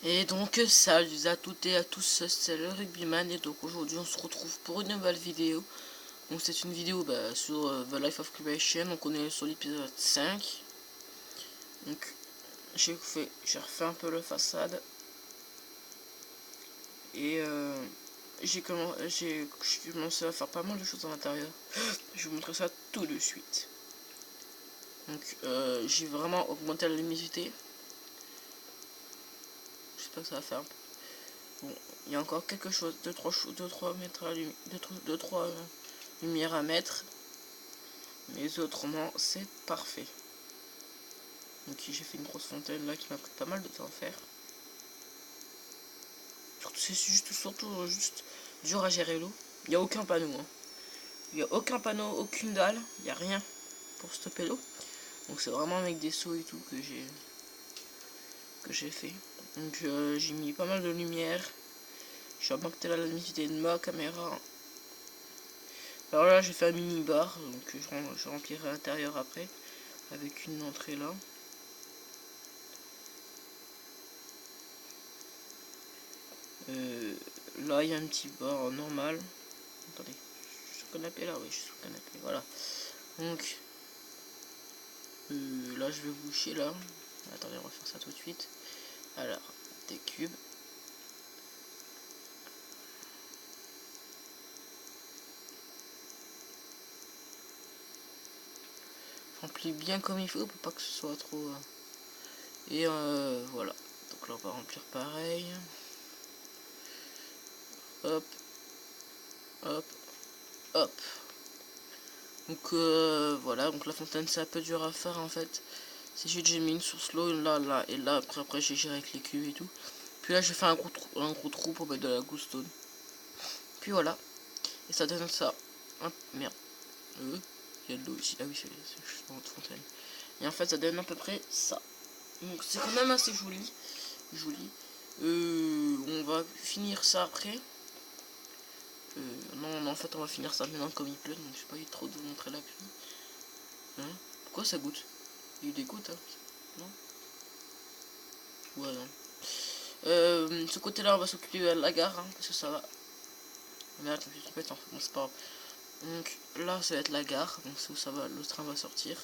Et donc salut à toutes et à tous, c'est le Rugbyman et donc aujourd'hui on se retrouve pour une nouvelle vidéo. Donc c'est une vidéo sur The Life of Creation, donc on est sur l'épisode 5. Donc j'ai refait un peu la façade. Et j'ai commencé à faire pas mal de choses à l'intérieur. Je vais vous montrer ça tout de suite. Donc j'ai vraiment augmenté la luminosité. J'espère que ça va faire un peu. Bon, il y a encore quelque chose, 2-3 mètres à lumières à mettre, mais autrement c'est parfait. Donc j'ai fait une grosse fontaine là qui m'a pris pas mal de temps à faire. C'est surtout juste dur à gérer l'eau. Il n'y a aucun panneau, hein. Il n'y a aucun panneau, aucune dalle, il n'y a rien pour stopper l'eau. Donc c'est vraiment avec des seaux et tout que j'ai fait. Donc j'ai mis pas mal de lumière. J'ai augmenté la luminosité de ma caméra. Alors là j'ai fait un mini bar, donc je remplirai l'intérieur après avec une entrée là. Là il y a un petit bar normal. Attendez, je suis canapé là, oui je suis canapé, voilà. Donc là je vais boucher là. Attendez, on va faire ça tout de suite. Alors, des cubes. Remplis bien comme il faut pour pas que ce soit trop... Et voilà. Donc là on va remplir pareil. Hop. Hop. Hop. Donc voilà, donc la fontaine c'est un peu dur à faire en fait. C'est juste j'ai mis une source l'eau là et là, après j'ai géré avec les cubes et tout. Puis là j'ai fait un gros trou pour mettre de la ghouststone. Puis voilà. Et ça donne ça. Hop, merde. Il y a de l'eau ici. Ah oui, c'est dans notre fontaine. Et en fait ça donne à peu près ça. Donc c'est quand même assez joli. On va finir ça après. Non, en fait on va finir ça maintenant comme il pleut, donc je sais pas eu trop de vous montrer la pluie. Hein? Pourquoi ça goûte? Il y a eu des gouttes, hein? Non? Ouais, non. Ce côté là on va s'occuper de la gare, hein, parce que ça va. Merde, je me suis trompé, bon, c'est pas grave. Donc là ça va être la gare, donc c'est où ça va, le train va sortir.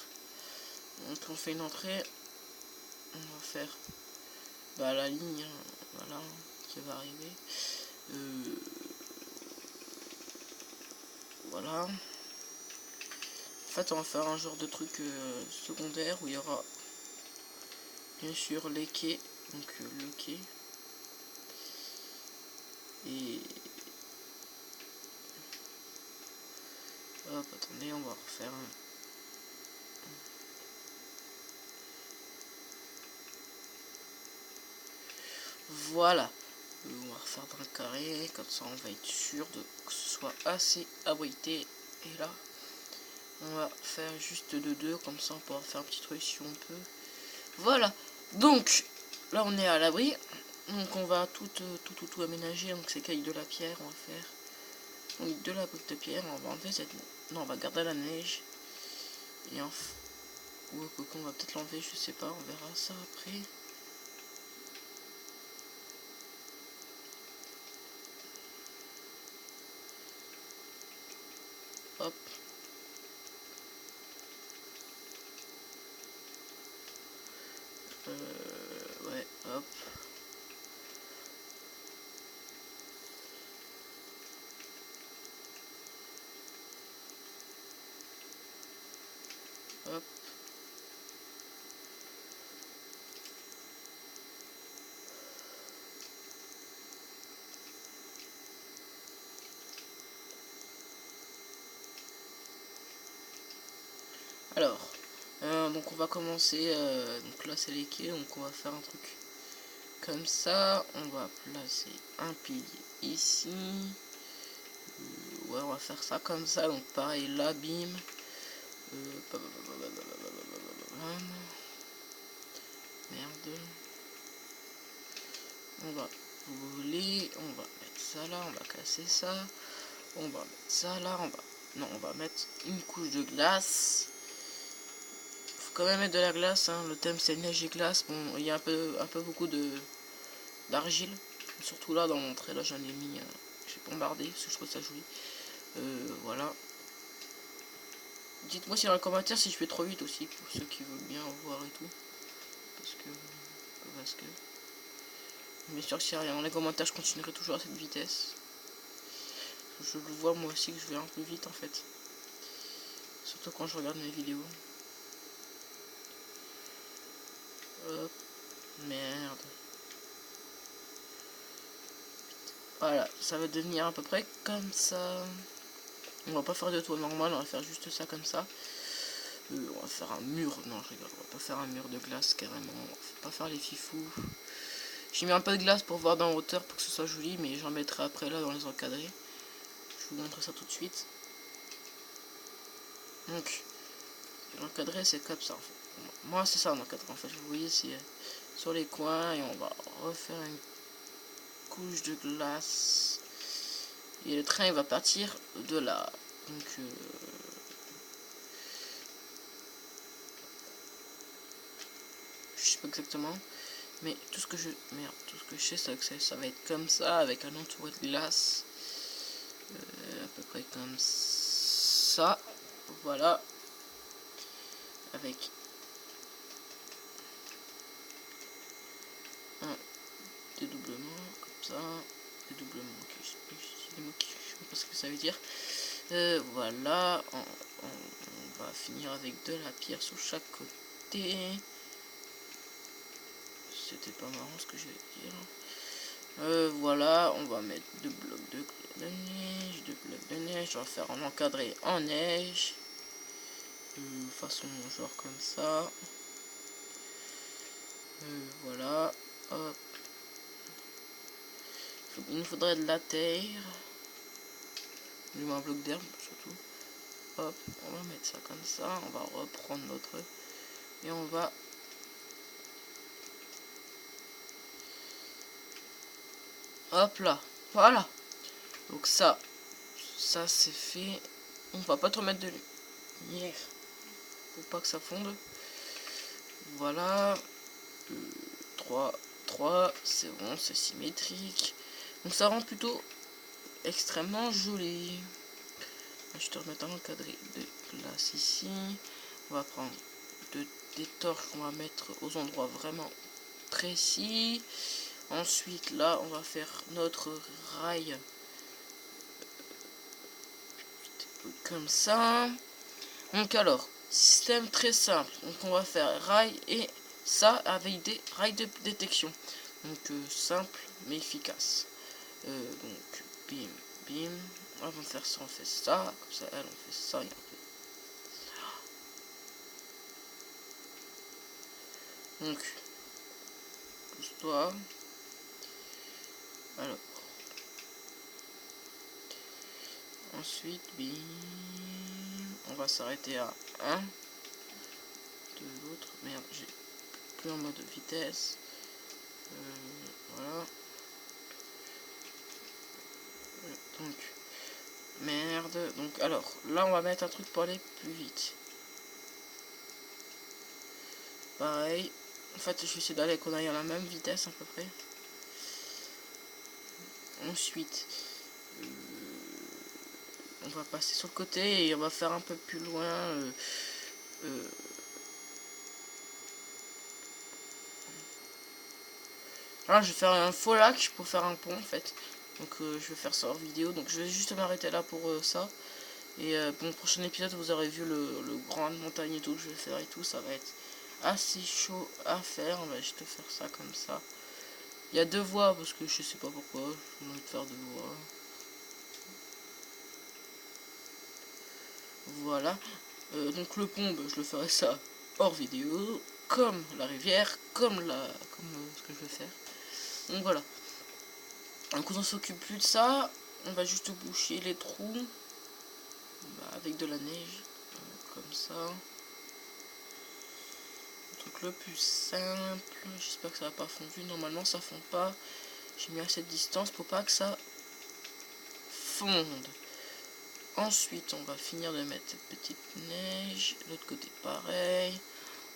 Donc on fait une entrée. On va faire la ligne, hein, voilà, qui va arriver. Voilà. En fait on va faire un genre de truc secondaire où il y aura bien sûr les quais, donc le quai. Et hop, attendez, on va refaire un... Voilà. On va refaire dans le carré, comme ça on va être sûr que ce soit assez abrité. Et là, on va faire juste de deux, comme ça on pourra faire un petit truc si on peut. Voilà. Donc, là on est à l'abri. Donc on va tout aménager. Donc c'est caille de la pierre, on va faire. Donc de la brique de pierre, on va enlever cette... Non, on va garder la neige. Et enfin... Ou on va peut-être l'enlever, je sais pas, on verra ça après. Hop. Ouais, hop. Hop. Alors, donc on va commencer, donc là c'est les quais, donc on va faire un truc comme ça. On va placer un pilier ici. Ouais, on va faire ça comme ça, donc pareil là, bim. Merde. On va voler, on va mettre ça là, on va casser ça. On va mettre ça là, on va mettre une couche de glace. Faut quand même mettre de la glace, hein. Le thème c'est neige et glace. Bon, il y a un peu beaucoup de d'argile. Surtout là, dans l'entrée, là, j'en ai mis, j'ai bombardé, parce que je trouve ça joli. Voilà. Dites-moi si dans les commentaires si je fais trop vite aussi, pour ceux qui veulent bien voir et tout. Parce que... Bien sûr que si rien dans les commentaires, je continuerai toujours à cette vitesse. Je le vois moi aussi que je vais un peu vite en fait. Surtout quand je regarde mes vidéos. Hop. Merde. Voilà, ça va devenir à peu près comme ça. On va pas faire de toit normal, on va faire juste ça comme ça. On va faire un mur, non je rigole, on va pas faire un mur de glace carrément. On va pas faire les fifous. J'ai mis un peu de glace pour voir dans hauteur pour que ce soit joli, mais j'en mettrai après là dans les encadrés. Je vous montre ça tout de suite. Donc, l'encadré c'est comme ça en fait. Moi c'est ça un encadré en fait, vous voyez c'est sur les coins et on va refaire une couche de glace. Et le train il va partir de là. Donc je sais pas exactement. Mais tout ce que je... Merde, tout ce que je sais c'est que ça va être comme ça avec un entouré de glace. À peu près comme ça. Voilà. Avec un dédoublement comme ça. Dédoublement, ok, je sais pas ce que ça veut dire. Voilà, on va finir avec de la pierre sur chaque côté. C'était pas marrant ce que je vais dire. Voilà, on va mettre 2 blocs de neige, 2 blocs de neige. On va faire un encadré en neige. Façon genre comme ça. Voilà, hop. Il nous faudrait de la terre. Un bloc d'herbe surtout. Hop, on va mettre ça comme ça. On va reprendre notre... Et on va... Hop là, voilà. Donc ça c'est fait. On va pas trop mettre de lumière pour pas que ça fonde. Voilà. 3, c'est bon, c'est symétrique. Donc ça rend plutôt extrêmement joli. Je te remets un encadré de glace ici. On va prendre des torches qu'on va mettre aux endroits vraiment précis. Ensuite là on va faire notre rail comme ça. Donc alors système très simple, donc on va faire rail et ça avec des rails de détection, donc simple mais efficace. Donc bim bim, avant de faire ça on fait ça, comme ça elle on fait ça et on fait ça. Donc pousse-toi. Alors ensuite bim, on va s'arrêter à 1 de l'autre. Merde, j'ai plus en mode vitesse. Voilà. Donc merde, donc alors là on va mettre un truc pour aller plus vite. Pareil, en fait je vais essayer d'aller qu'on aille à la même vitesse à peu près. Ensuite on va passer sur le côté et on va faire un peu plus loin. Là je vais faire un faux lac pour faire un pont en fait. Donc je vais faire ça hors vidéo, donc je vais juste m'arrêter là pour ça. Et bon, prochain épisode vous aurez vu le grand montagne et tout que je vais faire et tout, ça va être assez chaud à faire. On va juste faire ça comme ça. Il y a 2 voies parce que je sais pas pourquoi j'ai envie de faire 2 voies. Voilà. Donc le pont, je le ferai ça hors vidéo, comme la rivière, comme ce que je vais faire. Donc voilà. Donc on s'occupe plus de ça, on va juste boucher les trous avec de la neige, comme ça. Le truc le plus simple, j'espère que ça va pas fondu, normalement ça fond pas. J'ai mis à cette distance pour pas que ça fonde. Ensuite on va finir de mettre cette petite neige, l'autre côté pareil.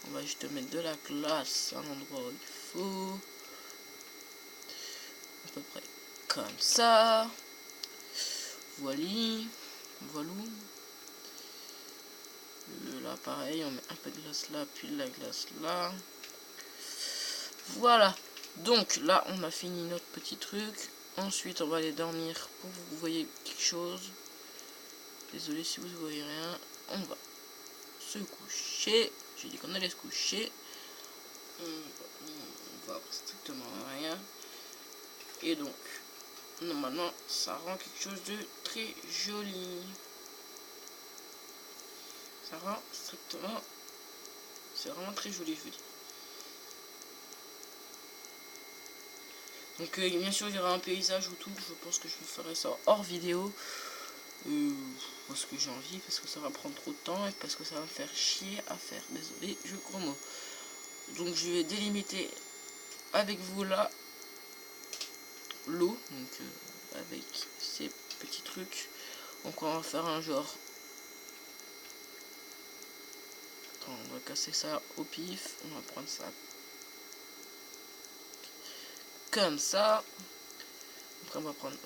On va juste mettre de la glace à l'endroit où il faut. peu près comme ça. Voilà. Là pareil, on met un peu de glace là, puis de la glace là. Voilà. Donc là, on a fini notre petit truc. Ensuite, on va aller dormir pour que vous voyez quelque chose. Désolé si vous ne voyez rien. On va se coucher. J'ai dit qu'on allait se coucher. On va strictement rien. Et donc, normalement, ça rend quelque chose de très joli. Ça rend strictement... C'est vraiment très joli, je veux dire. Donc, bien sûr, il y aura un paysage ou tout. Je pense que je ferai ça hors vidéo. Parce que j'ai envie, parce que ça va prendre trop de temps et parce que ça va me faire chier à faire. Désolé, je crois mot. Donc, je vais délimiter avec vous là l'eau. Donc, avec ces petits trucs. Donc, on va faire un genre... Attends, on va casser ça au pif. On va prendre ça comme ça. Après, on va prendre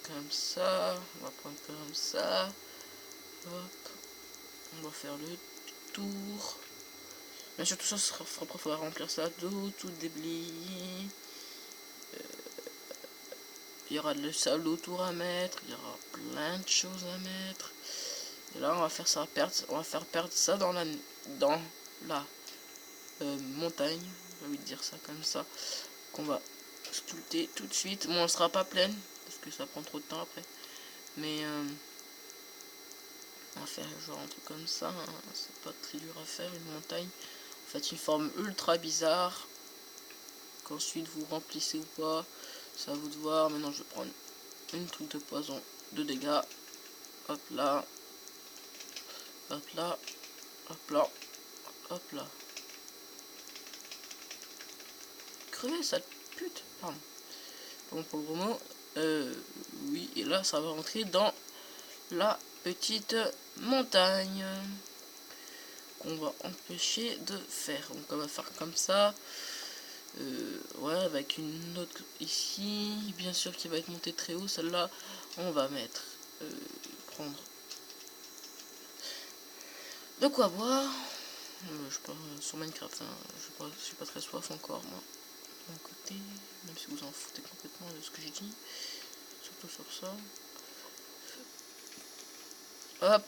comme ça. On va prendre comme ça. Hop. On va faire le tour. Bien sûr, tout ça sera après, il faudra remplir ça d'eau, tout déblayer. Il y aura le sable autour à mettre. Il y aura plein de choses à mettre. Et là, on va faire ça perdre. On va faire perdre ça dans la montagne. J'ai envie de dire ça comme ça. Qu'on va sculpter tout de suite. Bon, on sera pas pleine parce que ça prend trop de temps après. Mais on va faire genre un truc comme ça. Hein. C'est pas très dur à faire une montagne. En fait, une forme ultra bizarre. Qu'ensuite vous remplissez ou pas. C'est à vous de voir. Maintenant, je vais prendre une truc de poison de dégâts. Hop là. Hop là. Hop là. Hop là. Crevez, sale pute. Pardon. Bon, pour le gros mot. Oui, et là, ça va rentrer dans la petite montagne qu'on va empêcher de faire. Donc, on va faire comme ça. Ouais, avec une autre ici, bien sûr qui va être montée très haut. Celle-là, on va mettre, prendre de quoi boire. Je sais pas, sur Minecraft, hein, je suis pas très soif encore, moi, de mon côté, même si vous en foutez complètement de ce que je dis, surtout sur ça. Hop.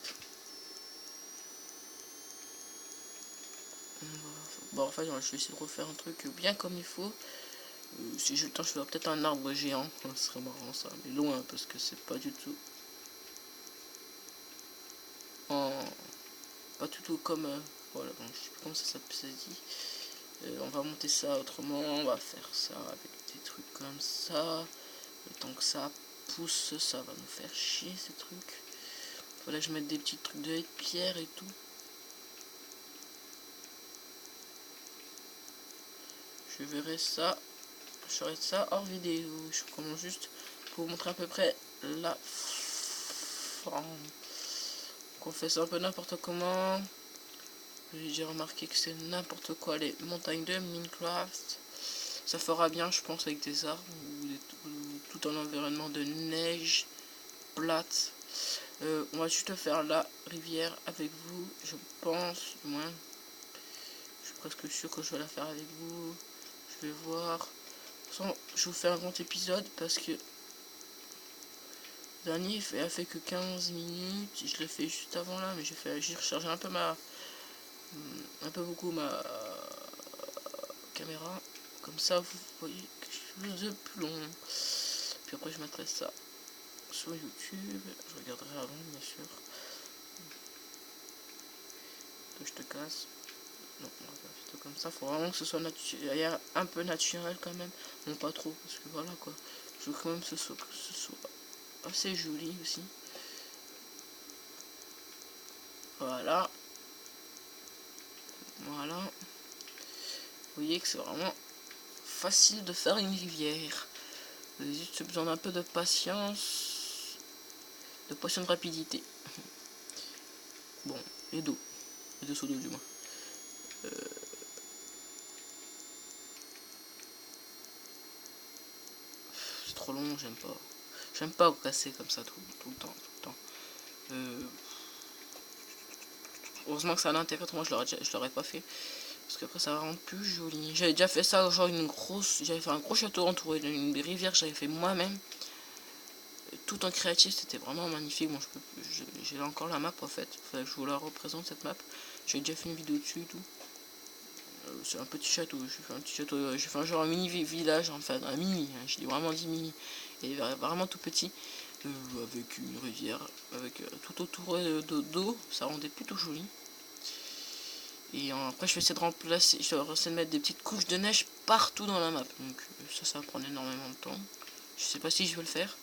Bon, enfin, je vais essayer de refaire un truc bien comme il faut. Si j'ai le temps, je ferai peut-être un arbre géant. Ce serait marrant ça, mais loin parce que c'est pas du tout pas du tout comme voilà, donc je sais plus comment ça dit. On va monter ça autrement. On va faire ça avec des trucs comme ça. Le temps que ça pousse, ça va nous faire chier ces trucs. Faudrait que je mette des petits trucs de pierre et tout. Je verrai ça. Je ferai ça hors vidéo. Je commence juste pour vous montrer à peu près la forme. On fait ça un peu n'importe comment. J'ai déjà remarqué que c'est n'importe quoi les montagnes de Minecraft. Ça fera bien, je pense, avec des arbres ou tout un environnement de neige plate. On va juste faire la rivière avec vous, je pense, moins. Je suis presque sûr que je vais la faire avec vous. Je vais voir. De toute façon, je vous fais un grand épisode parce que le dernier a fait que 15 minutes. Je l'ai fait juste avant là, mais j'ai rechargé un peu beaucoup ma caméra. Comme ça, vous voyez quelque chose de plus long. Puis après, je mettrai ça sur YouTube. Je regarderai avant, bien sûr. Que je te casse. Non, on va faire plutôt comme ça. Faut vraiment que ce soit un peu naturel quand même. Non, pas trop, parce que voilà quoi. Je veux quand même que ce soit assez joli aussi. Voilà. Voilà. Vous voyez que c'est vraiment facile de faire une rivière. Vous avez juste besoin d'un peu de patience. De rapidité. Bon, et d'eau. Et de seau d'eau du moins. trop long, j'aime pas. J'aime pas casser comme ça tout le temps, tout le temps. Heureusement que ça a l'intérieur, moi je l'aurais pas fait. Parce qu'après ça va rendre plus joli. J'avais déjà fait ça, genre j'avais fait un gros château entouré d'une rivière que j'avais fait moi-même. Tout en créatif, c'était vraiment magnifique. Bon, j'ai encore la map en fait. Faudrait que je vous la représente cette map. J'ai déjà fait une vidéo dessus et tout. C'est un petit château. J'ai fait un petit château. J'ai fait un genre un mini village, enfin un mini. Hein, j'ai vraiment dit mini. Et vraiment tout petit. Avec une rivière, avec tout autour d'eau. Ça rendait plutôt joli. Et après je vais essayer de remplacer, je vais essayer de mettre des petites couches de neige partout dans la map. Donc ça va prendre énormément de temps. Je sais pas si je vais le faire.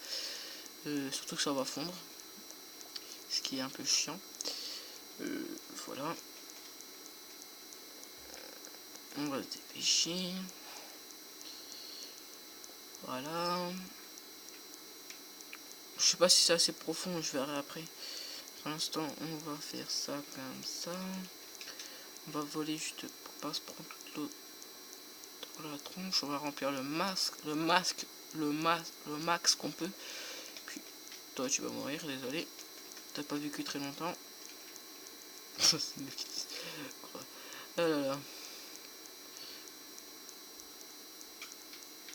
Surtout que ça va fondre. Ce qui est un peu chiant. Voilà. On va se dépêcher. Voilà. Je sais pas si c'est assez profond, je verrai après. Pour l'instant, on va faire ça comme ça. On va voler juste pour pas se prendre toute l'eau dans la tronche. On va remplir le max qu'on peut. Puis toi tu vas mourir, désolé. T'as pas vécu très longtemps. En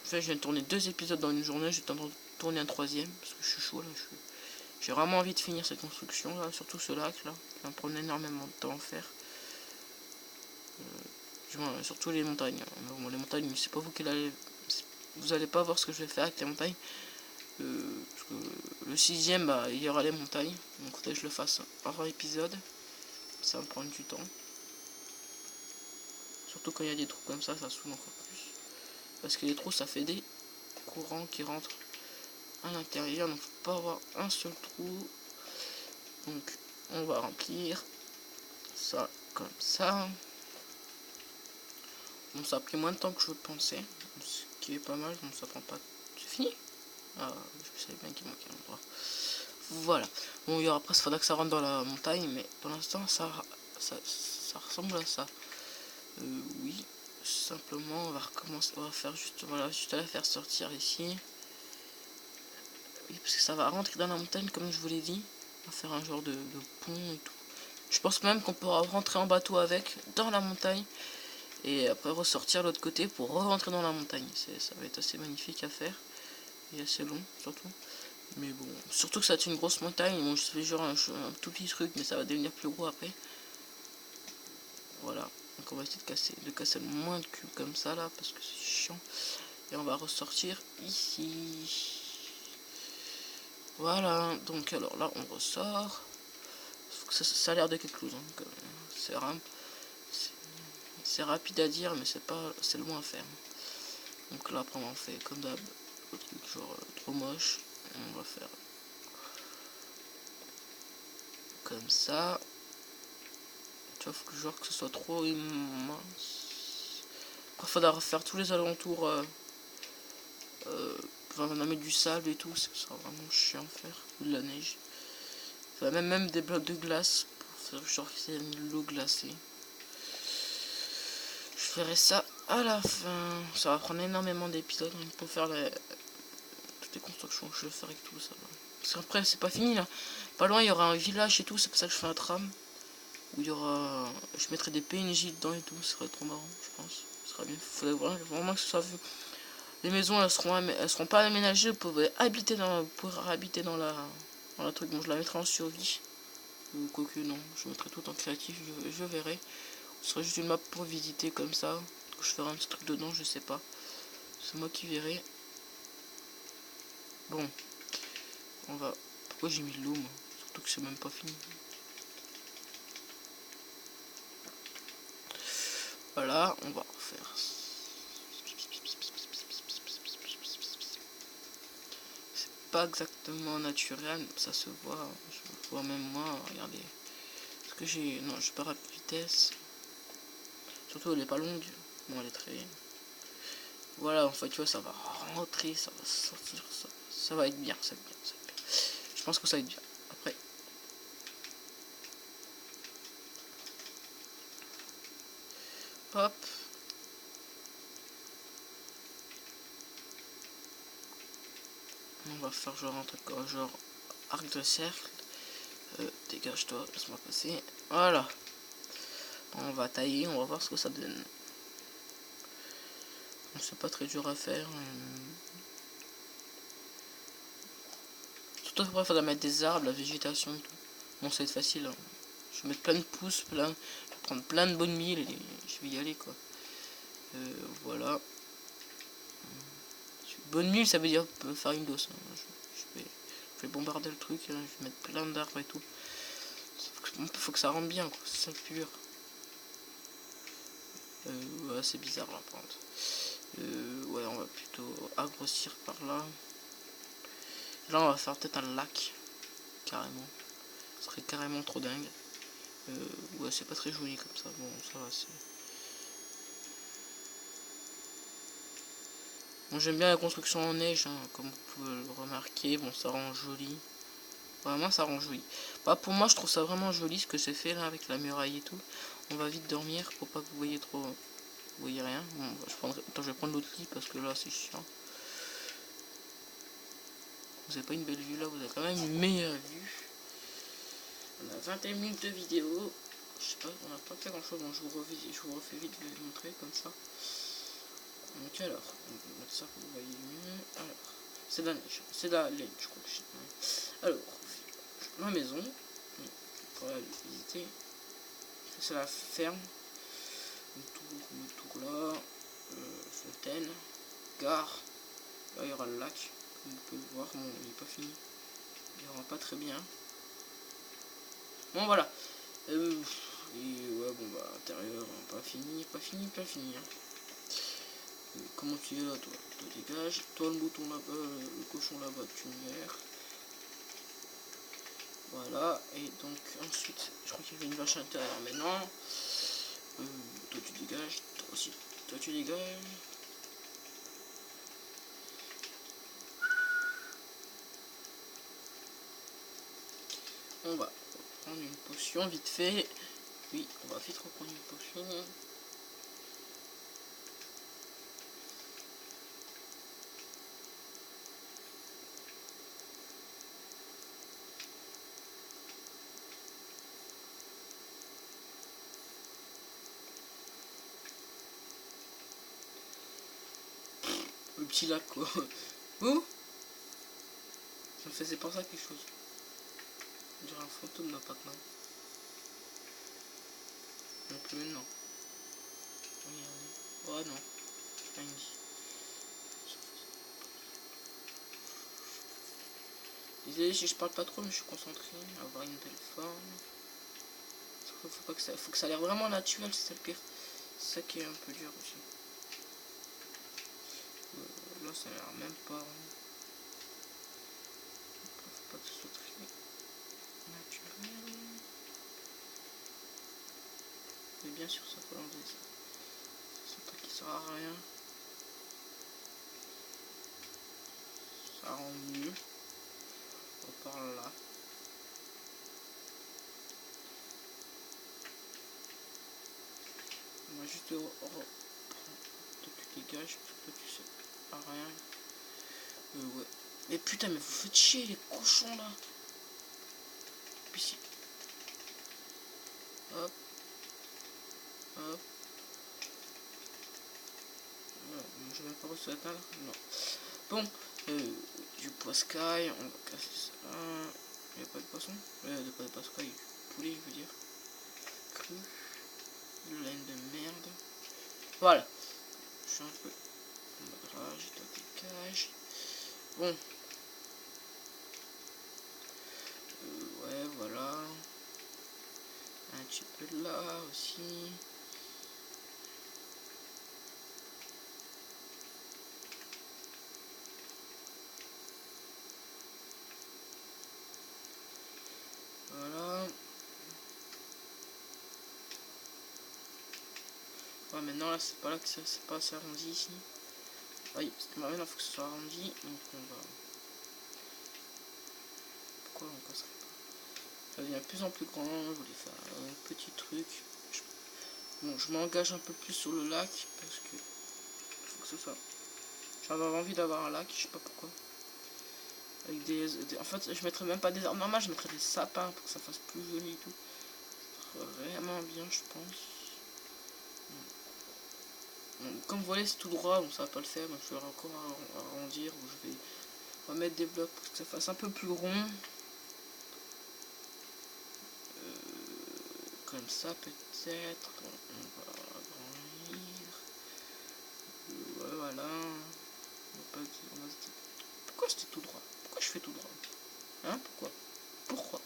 fait, je viens de tourner 2 épisodes dans une journée, je vais tenter de tourner un 3e parce que je suis chaud là. J'ai vraiment envie de finir cette construction là, surtout ce lac là. Ça va me prendre énormément de temps à faire. Surtout les montagnes. Bon, les montagnes, c'est pas vous qui allez. Vous allez pas voir ce que je vais faire avec les montagnes. Parce que le 6e, bah, il y aura les montagnes. Donc faudrait que je le fasse par épisode. Ça va me prendre du temps. Surtout quand il y a des trous comme ça saoule encore plus. Parce que les trous, ça fait des courants qui rentrent à l'intérieur. Donc faut pas avoir un seul trou. Donc on va remplir ça comme ça. Bon, ça a pris moins de temps que je pensais. Ce qui est pas mal. Donc ça prend pas. C'est fini. Ah, je savais bien qu'il manquait un endroit. Voilà. Bon, il y aura après, il faudra que ça rentre dans la montagne. Mais pour l'instant, ça ressemble à ça. Oui. Simplement, on va recommencer. On va faire juste. Voilà, juste à la faire sortir ici. Oui, parce que ça va rentrer dans la montagne, comme je vous l'ai dit. On va faire un genre de pont et tout. Je pense même qu'on pourra rentrer en bateau avec dans la montagne. Et après ressortir l'autre côté pour re-rentrer dans la montagne. Ça va être assez magnifique à faire. Et assez long, surtout. Mais bon, surtout que ça va être une grosse montagne. Bon, je fais genre un tout petit truc, mais ça va devenir plus gros après. Voilà. Donc on va essayer de casser le moins de cubes comme ça là, parce que c'est chiant. Et on va ressortir ici. Voilà. Donc alors là, on ressort. Ça a l'air de quelque chose. Hein. C'est rapide à dire, mais c'est loin à faire. Donc là, après, on fait comme d'hab, le truc genre trop moche. On va faire comme ça. Tu vois, faut que genre que ce soit trop immense. Après, faudra refaire tous les alentours. On va mettre du sable et tout, ça sera vraiment chiant à faire. Ou de la neige. Enfin, même des blocs de glace pour faire genre que c'est de l'eau glacée. Je ferai ça à la fin. Ça va prendre énormément d'épisodes pour faire toutes les constructions. Je vais faire avec tout ça. Parce qu'après, c'est pas fini là. Pas loin, il y aura un village et tout. C'est pour ça que je fais un tram. Où il y aura. Je mettrai des PNJ dedans et tout. Ce serait trop marrant, je pense. Ce serait bien. Faudrait vraiment que ce soit vu. Les maisons, elles seront pas aménagées. Vous pourrez habiter dans la truc. Bon, je la mettrai en survie. Ou quoique non. Je mettrai tout en créatif. Je verrai. Ce serait juste une map pour visiter comme ça. Je ferai un petit truc dedans, je sais pas. C'est moi qui verrai. Bon. On va. Pourquoi j'ai mis l'eau, moi? Surtout que c'est même pas fini. Voilà, on va refaire. C'est pas exactement naturel, ça se voit. Je vois même moi, regardez. Est-ce que j'ai. Non, je pas rapide vitesse. Surtout elle est pas longue. Bon, elle est très. Voilà, en fait, tu vois, ça va rentrer, ça va sortir, ça va être bien, ça va être bien, ça va être bien. Je pense que ça va être bien. Après. Hop. On va faire genre un truc genre arc de cercle. Dégage-toi, laisse-moi passer. Voilà. On va tailler, on va voir ce que ça donne. C'est pas très dur à faire. Surtout après, il faudra mettre des arbres, la végétation et tout. Bon, ça va être facile. Hein. Je vais mettre plein de pouces, je vais prendre plein de bonnes milles et je vais y aller quoi. Voilà. Bonne mille, ça veut dire faire une dose. Hein. Je vais bombarder le truc, hein. Je vais mettre plein d'arbres et tout. Faut que ça rentre bien, quoi. C'est ça le plus dur. Ouais, c'est bizarre là, par contre. Ouais, on va plutôt agrosir par là. Là, on va faire peut-être un lac. Carrément. Ce serait carrément trop dingue. Ouais, c'est pas très joli comme ça. Bon, ça va, c'est... Bon, j'aime bien la construction en neige, hein, comme vous pouvez le remarquer. Bon, ça rend joli. Vraiment, ça rend joli. Bah, pour moi, je trouve ça vraiment joli ce que j'ai fait là avec la muraille et tout. On va vite dormir pour pas que vous voyez trop. Vous voyez rien. Bon, attends, je vais prendre l'autre lit parce que là, c'est chiant. Vous avez pas une belle vue là, vous avez quand même une meilleure vue. On a 21 minutes de vidéo. Je sais pas, on n'a pas fait grand chose. Donc je vous refais vite, je vais vous montrer comme ça. Donc alors, on va mettre ça pour que vous voyez mieux. Alors, c'est de la neige, c'est de la laine, je crois que je... Alors, ma maison, pour la visiter, c'est la ferme. Le tour là, fontaine, gare. Là il y aura le lac, comme vous pouvez le voir. Bon, il n'est pas fini, il aura pas très bien. Bon voilà. Et ouais, bon bah intérieur, pas fini. Hein. Comment tu es là, toi? Toi dégage. Toi le mouton là-bas, le cochon là-bas, tu meurs. Voilà, et donc ensuite, je crois qu'il y avait une vache intérieure, mais non. Toi tu dégages, toi aussi, toi tu dégages. On va prendre une potion vite fait. Oui, on va vite reprendre une potion. Le petit lac quoi. Oh, ça me faisait penser à quelque chose. On dirait un fantôme dans Pac-Man. Non plus maintenant. Oh non, c'est pas une vie. Désolé si je parle pas trop, mais je suis concentré. Avoir une belle forme. Faut que ça a l'air vraiment naturel, c'est ça le pire. C'est ça qui est un peu dur aussi. Là ça a l'air même pas. Faut pas que ce soit très naturel. Mais bien sûr ça peut l'enlever ça. C'est pas qui sert à rien. Ça rend mieux. On part là. On va juste toi tu dégages parce que toi tu sais à rien. Ouais. Mais putain mais vous faites chier les cochons là. Puis si. Hop. Hop. Je vais même pas reçu atteindre. Non. Bon. Du poiscaille. On va casser ça. Il n'y a pas de poisson. Pas de poiscaille. Du poulet je veux dire. Cru. De laine de merde. Voilà. Je suis un peu en mode rage. Toi dégage. Bon. Ouais voilà. Un petit peu de là aussi. Voilà. Ouais, maintenant là c'est pas là que c'est pas assez arrondi ici. Oui, parce que maintenant il faut que ce soit arrondi. Donc on va. Pourquoi on casserait pas? Ça devient de plus en plus grand. Je voulais faire un petit truc. Bon, je m'engage un peu plus sur le lac parce que faut que ce soit. J'avais envie d'avoir un lac, je sais pas pourquoi. Avec en fait, je mettrais même pas des arbres normales, je mettrais des sapins pour que ça fasse plus joli et tout. Vraiment bien, je pense. Bon, comme vous voyez, c'est tout droit, donc ça va pas le faire. Donc je vais encore arrondir, ou je vais remettre des blocs pour que ça fasse un peu plus rond. Comme ça, peut-être. On va agrandir. Ouais, voilà. Pourquoi j'étais tout droit? Pourquoi je fais tout droit? Hein? Pourquoi?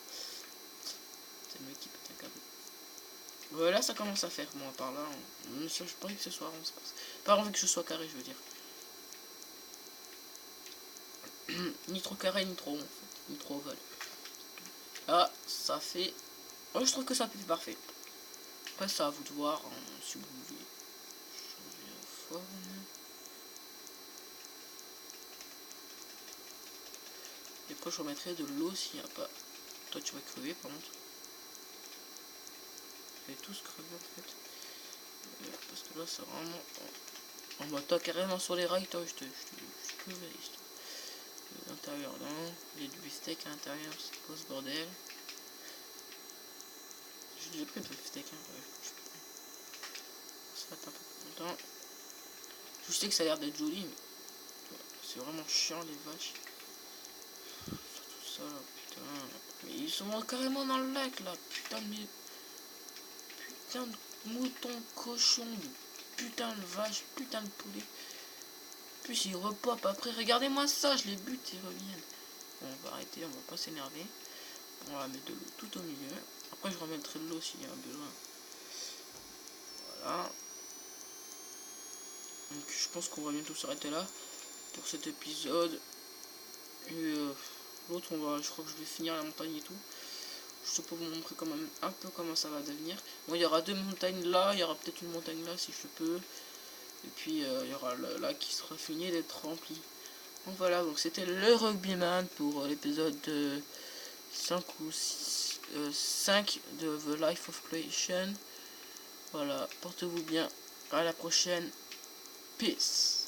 C'est le mec qui pète un câble. Voilà, ça commence à faire. Bon, par là, je pas envie que ce soit rond, c'est pas envie que ce soit carré, je veux dire. Ni trop carré, ni trop rond, en fait. Ni trop ovale. Ah, ça fait... Oh, je trouve que ça fait parfait. Après, ça à vous de voir, hein, si vous voulez changer la forme. Et après, je remettrai de l'eau s'il n'y a pas... Toi, tu vas crever, par contre. Vous allez tous crever, en fait. Parce que là, c'est vraiment... Oh, bah, toi, carrément sur les rails, toi, je te vérifie. L'intérieur, non. Il y a du beefsteak à l'intérieur, c'est quoi ce bordel? J'ai déjà pris le beefsteak, hein. Ouais, ça va être un peu plus longtemps. Je sais que ça a l'air d'être joli, mais c'est vraiment chiant, les vaches. Surtout ça, là, putain. Mais ils sont carrément dans le lac, là. Putain de moutons, cochons, de putain de vaches, putain de poulet. Puis ils repopent après. Regardez-moi ça, je les bute, ils reviennent. Bon, on va arrêter, on va pas s'énerver. On va mettre de l'eau tout au milieu. Après, je remettrai de l'eau s'il y a besoin. Voilà. Donc, je pense qu'on va bientôt s'arrêter là pour cet épisode. Et l'autre, je crois que je vais finir la montagne et tout. Je peux vous montrer quand même un peu comment ça va devenir. Bon, il y aura 2 montagnes là, il y aura peut-être une montagne là si je peux. Et puis il y aura le lac qui sera fini d'être rempli. Donc voilà, donc c'était le rugbyman pour l'épisode 5 ou 6, 5 de The Life of Creation. Voilà, portez-vous bien, à la prochaine, peace.